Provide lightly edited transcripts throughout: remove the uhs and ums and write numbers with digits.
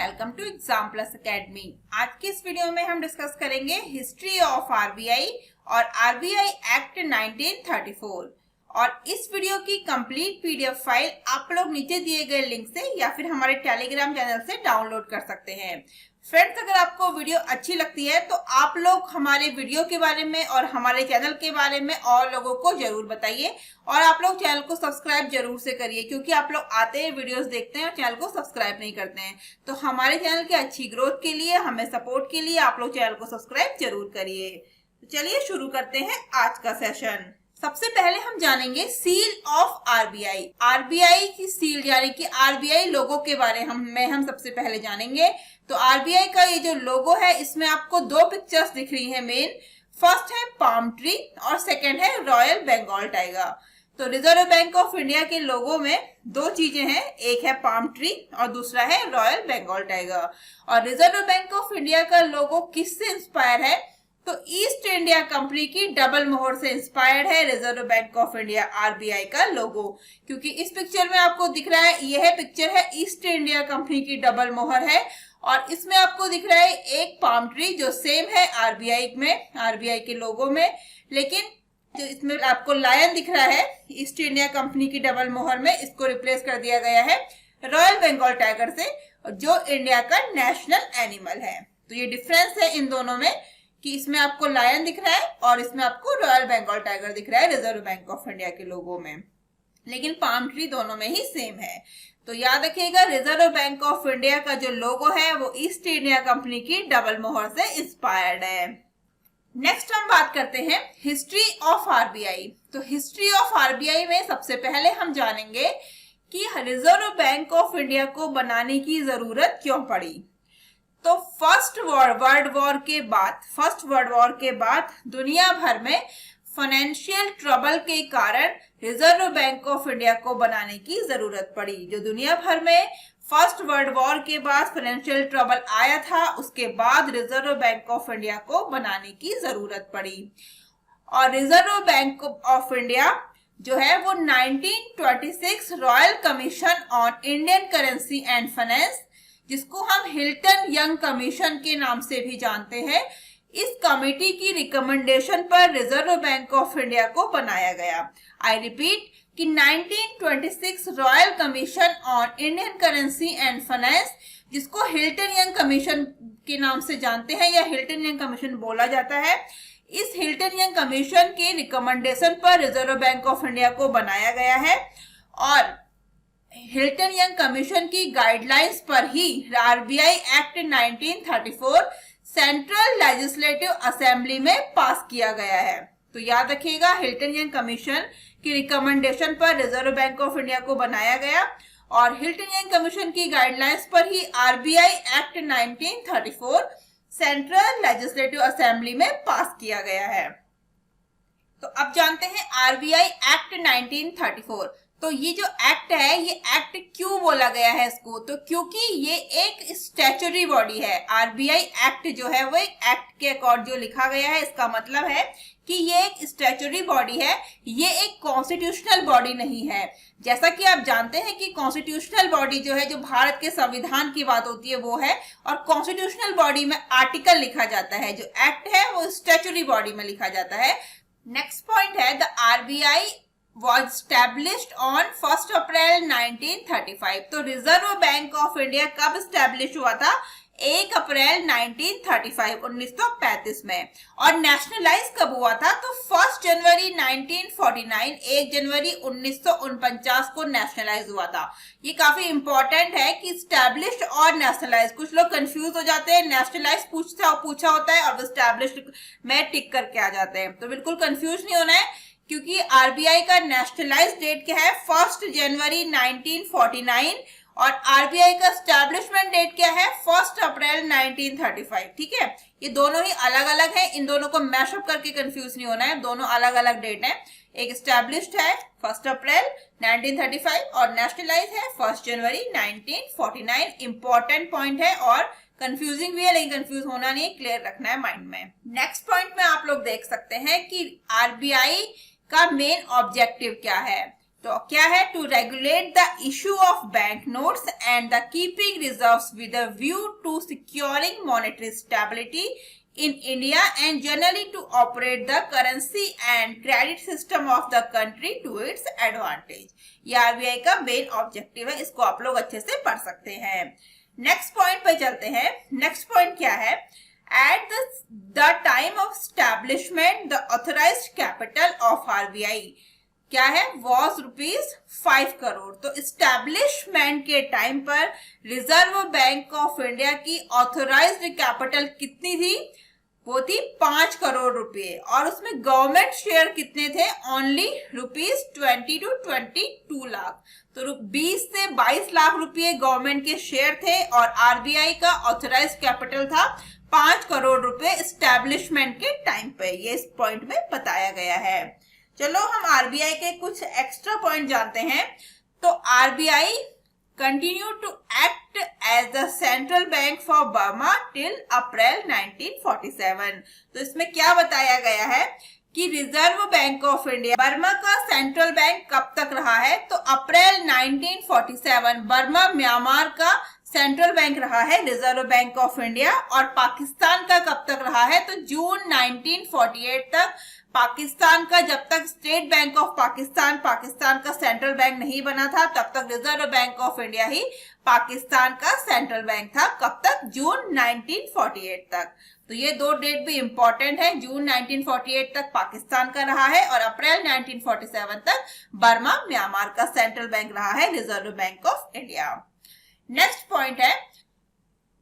Welcome to Exam Plus Academy. आज की इस वीडियो में हम डिस्कस करेंगे हिस्ट्री ऑफ आरबीआई और आरबीआई एक्ट 1934। और इस वीडियो की कंप्लीट पीडीएफ फाइल आप लोग नीचे दिए गए लिंक से या फिर हमारे टेलीग्राम चैनल से डाउनलोड कर सकते हैं। फ्रेंड्स, अगर आपको वीडियो अच्छी लगती है तो आप लोग हमारे वीडियो के बारे में और हमारे चैनल के बारे में और लोगों को जरूर बताइए और आप लोग चैनल को सब्सक्राइब जरूर से करिए, क्योंकि आप लोग आते हैं, वीडियोस देखते हैं और चैनल को सब्सक्राइब नहीं करते हैं। तो हमारे चैनल की अच्छी ग्रोथ के लिए, हमें सपोर्ट के लिए आप लोग चैनल को सब्सक्राइब जरूर करिए। तो चलिए शुरू करते हैं आज का सेशन। सबसे पहले हम जानेंगे सील ऑफ आरबीआई। आरबीआई की सील यानी कि आरबीआई लोगो के बारे में हम सबसे पहले जानेंगे। तो आरबीआई का ये जो लोगो है, इसमें आपको दो पिक्चर्स दिख रही है मेन। फर्स्ट है पाम ट्री और सेकंड है रॉयल बंगाल टाइगर। तो रिजर्व बैंक ऑफ इंडिया के लोगो में दो चीजें हैं, एक है पाम ट्री और दूसरा है रॉयल बंगाल टाइगर। और रिजर्व बैंक ऑफ इंडिया का लोगो किससे इंस्पायर है? तो ईस्ट इंडिया कंपनी की डबल मोहर से इंस्पायर्ड है reserve Bank of India RBI का लोगो। क्योंकि इस पिक्चर में आपको दिख रहा है, यह पिक्चर है ईस्ट इंडिया कंपनी की डबल मोहर है और इसमें आपको दिख रहा है एक पाम ट्री जो सेम है आरबीआई में, आरबीआई के लोगो में। लेकिन जो इसमें आपको लायन दिख रहा है ईस्ट इंडिया कंपनी की डबल मोहर में, इसको रिप्लेस कर दिया गया है रॉयल बंगाल टाइगर से, जो इंडिया का नेशनल एनिमल है। तो ये डिफरेंस है इन दोनों में कि इसमें आपको लायन दिख रहा है और इसमें आपको रॉयल बंगाल टाइगर दिख रहा है रिजर्व बैंक ऑफ इंडिया के लोगो में, लेकिन पाम ट्री दोनों में ही सेम है। तो याद रखिएगा, रिजर्व बैंक ऑफ इंडिया का जो लोगो है वो ईस्ट इंडिया कंपनी की डबल मोहर से इंस्पायर्ड है। नेक्स्ट हम बात करते हैं हिस्ट्री ऑफ आरबीआई। तो हिस्ट्री ऑफ आरबीआई में सबसे पहले हम जानेंगे कि रिजर्व बैंक ऑफ इंडिया को बनाने की जरूरत क्यों पड़ी। तो फर्स्ट वर्ल्ड वॉर के बाद दुनिया भर में फाइनेंशियल ट्रबल के कारण रिजर्व बैंक ऑफ इंडिया को बनाने की जरूरत पड़ी। जो दुनिया भर में फर्स्ट वर्ल्ड वॉर के बाद फाइनेंशियल ट्रबल आया था, उसके बाद रिजर्व बैंक ऑफ इंडिया को बनाने की जरूरत पड़ी। और रिजर्व बैंक ऑफ इंडिया जो है वो 1926 royal commission on Indian currency and finance, जिसको हम हिल्टन यंग कमीशन के नाम से भी जानते हैं, इस कमेटी की रिकमेंडेशन पर रिजर्व बैंक ऑफ इंडिया को बनाया गया। आई रिपीट कि 1926 royal commission on Indian currency and finance, जिसको हिल्टन यंग कमीशन के नाम से जानते हैं या हिल्टन यंग कमीशन बोला जाता है, इस हिल्टन यंग कमीशन के रिकमेंडेशन पर रिजर्व बैंक ऑफ इंडिया को बनाया गया है। और हिल्टन यंग कमीशन की गाइडलाइंस पर ही RBI Act 1934 Central Legislative Assembly में पास किया गया है। तो याद रखिएगा, हिल्टन यंग कमीशन की रिकमेंडेशन पर रिजर्व बैंक ऑफ इंडिया को बनाया गया और हिल्टन यंग कमीशन की गाइडलाइंस पर ही RBI Act 1934 Central Legislative Assembly में पास किया गया है। तो अब जानते हैं आरबीआई एक्ट 1934। तो ये जो एक्ट है, ये एक्ट क्यों बोला गया है इसको? तो क्योंकि ये एक स्टैच्यूटरी बॉडी है। आरबीआई एक्ट जो है वो एक एक्ट के अकॉर्ड जो लिखा गया है, इसका मतलब है कि ये एक स्टैच्यूटरी बॉडी है, ये एक कॉन्स्टिट्यूशनल बॉडी नहीं है। जैसा कि आप जानते हैं कि कॉन्स्टिट्यूशनल बॉडी जो है, जो भारत के संविधान की बात होती है वो है, और कॉन्स्टिट्यूशनल बॉडी में आर्टिकल लिखा जाता है। जो एक्ट है वो स्टैच्यूटरी बॉडी में लिखा जाता है। नेक्स्ट पॉइंट है, the RBI was established on 1 अप्रैल 1935। तो रिजर्व बैंक ऑफ इंडिया कब स्टैब्लिश हुआ था? 1 अप्रैल 1935 में। और नेशनलाइज कब हुआ था? तो 1 जनवरी 1949, 1 जनवरी 1949 को नेशनलाइज हुआ था। ये काफी इंपॉर्टेंट है कि स्टैब्लिश्ड और नेशनलाइज, कुछ लोग कंफ्यूज हो जाते हैं, नेशनलाइज पूछा होता है और स्टैब्लिश्ड में टिक करके आ जाते हैं। तो बिल्कुल कंफ्यूज नहीं होना है, क्योंकि आरबीआई का नेशनलाइज डेट क्या है? 1 जनवरी 1949 और आरबीआई का स्टैब्लिशमेंट डेट क्या है? 1 अप्रैल 1935। ठीक है, ये दोनों ही अलग अलग हैं, इन दोनों को मैशअप करके कंफ्यूज नहीं होना है, दोनों अलग अलग डेट हैं। एक स्टैब्लिश्ड है 1 अप्रैल 1935 और नेशनलाइज है 1 जनवरी 1949। इंपॉर्टेंट पॉइंट है और कंफ्यूजिंग भी है, लेकिन कंफ्यूज होना नहीं, क्लियर रखना है माइंड में। नेक्स्ट पॉइंट में आप लोग देख सकते हैं कि आरबीआई का मेन ऑब्जेक्टिव क्या है। तो क्या है, to regulate the issue of bank notes and the keeping reserves with a view to securing monetary stability in India and generally to operate the currency and credit system of the country to its advantage. ये RBI का main objective है, इसको आप लोग अच्छे से पढ़ सकते हैं। नेक्स्ट पॉइंट पे चलते हैं। नेक्स्ट पॉइंट क्या है, at the time of establishment the authorised capital of RBI क्या है, वॉज ₹5 करोड़। तो इस्टेब्लिशमेंट के टाइम पर रिजर्व बैंक ऑफ इंडिया की ऑथोराइज्ड कैपिटल कितनी थी, वो थी 5 करोड़ रुपए, और उसमें गवर्नमेंट शेयर कितने थे, ओनली ₹20 to 22 लाख। तो 20 से 22 लाख रुपए गवर्नमेंट के शेयर थे और आरबीआई का ऑथराइज्ड कैपिटल था 5 करोड़ रुपए इस्टेब्लिशमेंट के टाइम पे। ये इस पॉइंट में बताया गया है। चलो हम आरबीआई के कुछ एक्स्ट्रा पॉइंट जानते हैं। तो RBI continue to act as the central bank for Burma till April 1947। तो इसमें क्या बताया गया है कि Reserve Bank of India Burma का सेंट्रल बैंक कब तक रहा है, तो अप्रैल 1947 बर्मा म्यांमार का सेंट्रल बैंक रहा है रिजर्व बैंक ऑफ इंडिया। और पाकिस्तान का कब तक रहा है, तो जून 1948 तक पाकिस्तान का, जब तक स्टेट बैंक ऑफ पाकिस्तान का सेंट्रल बैंक नहीं बना था, तब तक रिजर्व बैंक ऑफ इंडिया ही पाकिस्तान का सेंट्रल बैंक था। कब तक, जून 1948 तक। तो ये दो डेट भी इंपॉर्टेंट है, जून 1948 तक पाकिस्तान का रहा है और अप्रैल 1947 तक बर्मा म्यांमार का सेंट्रल बैंक रहा है reserve Bank of India. Next point है,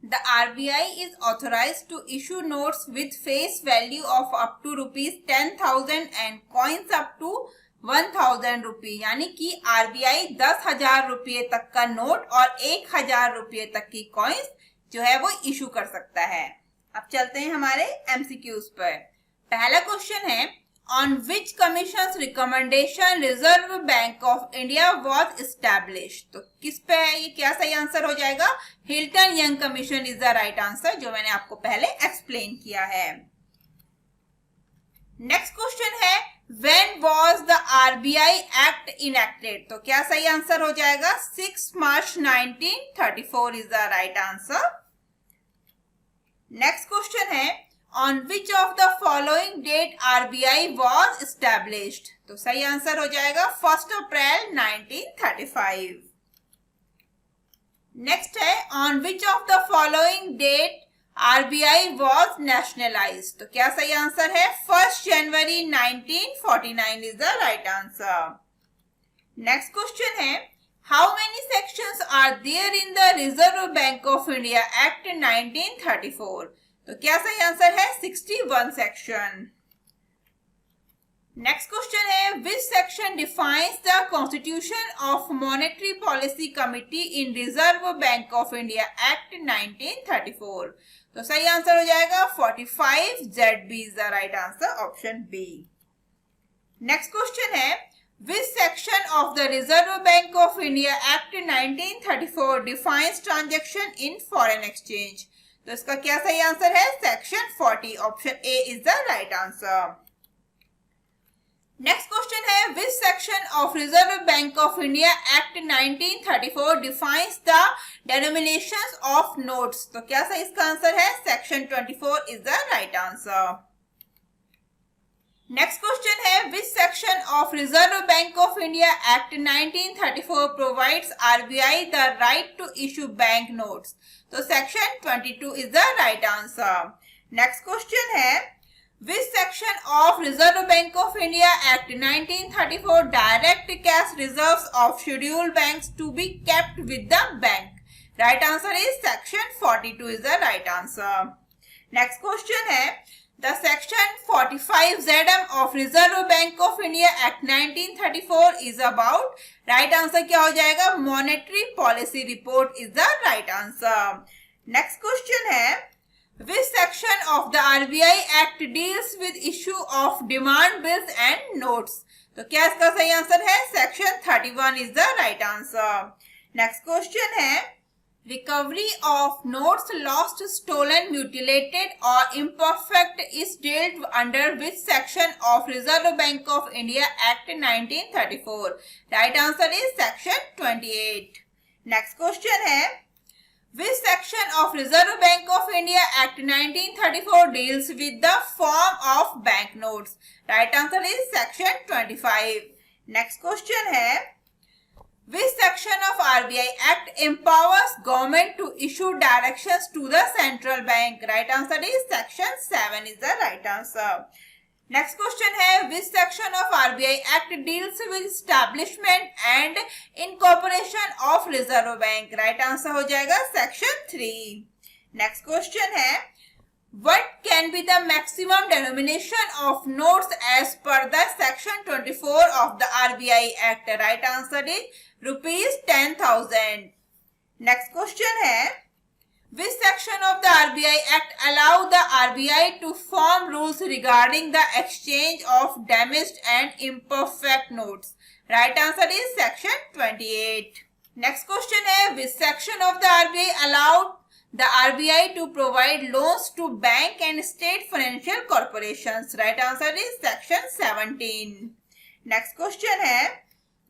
the RBI is authorized to issue notes with face value of up to ₹10,000 and coins up to 1,000 रुपये, यानी कि आरबीआई 10,000 रुपये तक का नोट और 1,000 रुपये तक की कॉइन्स जो है वो इशू कर सकता है। अब चलते हैं हमारे एमसीक्यूज पर। पहला क्वेश्चन है, on which commission's recommendation Reserve Bank of India was established। तो किस पे है ये, क्या सही आंसर हो जाएगा, Hilton Young commission is the right answer, जो मैंने आपको पहले एक्सप्लेन किया है। नेक्स्ट क्वेश्चन है, when was the RBI Act enacted। तो क्या सही आंसर हो जाएगा, 6 मार्च 1934 is the right answer. Next question है, on which of the following date RBI was established। तो सही आंसर हो जाएगा 1 अप्रैल 1935। नेक्स्ट है, on which of the following date RBI was nationalized। तो क्या सही आंसर है, 1 जनवरी 1949 is the right answer. Next question है, how many sections are there in the Reserve Bank of India Act 1934। तो क्या सही आंसर है, 61 सेक्शन। नेक्स्ट क्वेश्चन है, which section defines the constitution of monetary policy committee in Reserve Bank of India Act 1934। तो सही answer हो जाएगा 45 ZB is the right answer, option B. Next question है, which section of the Reserve Bank of India Act 1934 defines transaction in foreign exchange. तो इसका क्या सही answer है, section 40, option A is the right answer. Next question है, which section of Reserve Bank of India Act 1934 defines the denominations of notes. तो क्या सही इसका आंसर है, section 24 is the right answer. Next question है, which section of Reserve Bank of India Act 1934 provides RBI the right to issue bank notes. तो section 22 is the right answer. Next question है, which section of Reserve Bank of India Act 1934 direct cash reserves of scheduled banks to be kept with the bank. Right answer is section 42 is the right answer. Next question है, The section 45 ZM of Reserve Bank of India Act 1934 is about, right answer क्या हो जाएगा, Monetary Policy Report is the right answer। Next question है, which section of the RBI Act deals with issue of demand bills and notes। तो क्या इसका सही answer है, section 31 is the right answer। Next question है, Recovery of notes lost, stolen, mutilated, or imperfect is dealt under which section of Reserve Bank of India Act 1934? Right answer is section 28. Next question है, which section of Reserve Bank of India Act 1934 deals with the form of banknotes? Right answer is section 25. Next question है, which section of RBI Act empowers government to issue directions to the central bank? Right answer is section 7 is the right answer. Next question है, which section of RBI Act deals with establishment and incorporation of Reserve Bank? Right answer हो जाएगा section 3. Next question है, what can be the maximum denomination of notes as per the section 24 of the RBI Act? Right answer is rupees 10,000. Next question है, which section of the RBI Act allow the RBI to form rules regarding the exchange of damaged and imperfect notes? Right answer is section 28. Next question है, which section of the RBI allowed the RBI to provide loans to bank and state financial corporations? Right answer is section 17. Next question है,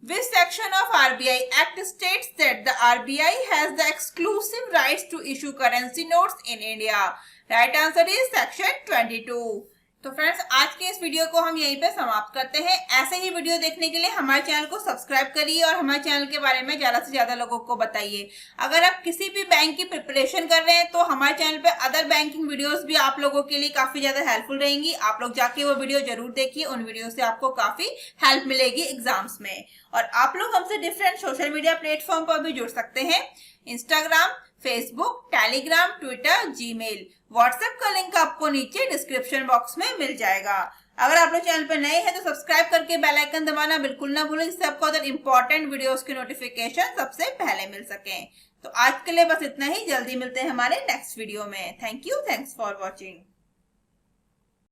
which section of RBI Act states that the RBI has the exclusive rights to issue currency notes in India? Right answer is section 22. तो friends, आज के इस video को हम यहीं पे समाप्त करते हैं। ऐसे ही वीडियो देखने के लिए हमारे चैनल को सब्सक्राइब करिए और हमारे चैनल के बारे में ज़्यादा से ज़्यादा लोगों को बताइए। अगर आप किसी भी बैंक की प्रिपरेशन कर रहे हैं तो हमारे चैनल पे अदर बैंकिंग वीडियोस भी आप लोगों के लिए काफ़ी ज़्यादा हेल्पफुल रहेंगी। आप लोग जाके वो वीडियो जरूर देखिए, उन वीडियो से आपको काफ़ी हेल्प मिलेगी एग्जाम्स में। और आप लोग हमसे डिफरेंट सोशल मीडिया प्लेटफॉर्म पर भी जुड़ सकते हैं, Instagram, Facebook, Telegram, Twitter, Gmail, WhatsApp का लिंक आपको नीचे डिस्क्रिप्शन बॉक्स में मिल जाएगा। अगर आप लोग चैनल पर नए हैं तो सब्सक्राइब करके बेल आइकन दबाना बिल्कुल ना भूलें, जिससे आपको अदर इंपॉर्टेंट वीडियोस के नोटिफिकेशन सबसे पहले मिल सकें। तो आज के लिए बस इतना ही, जल्दी मिलते हैं हमारे नेक्स्ट वीडियो में। Thank you, thanks for watching.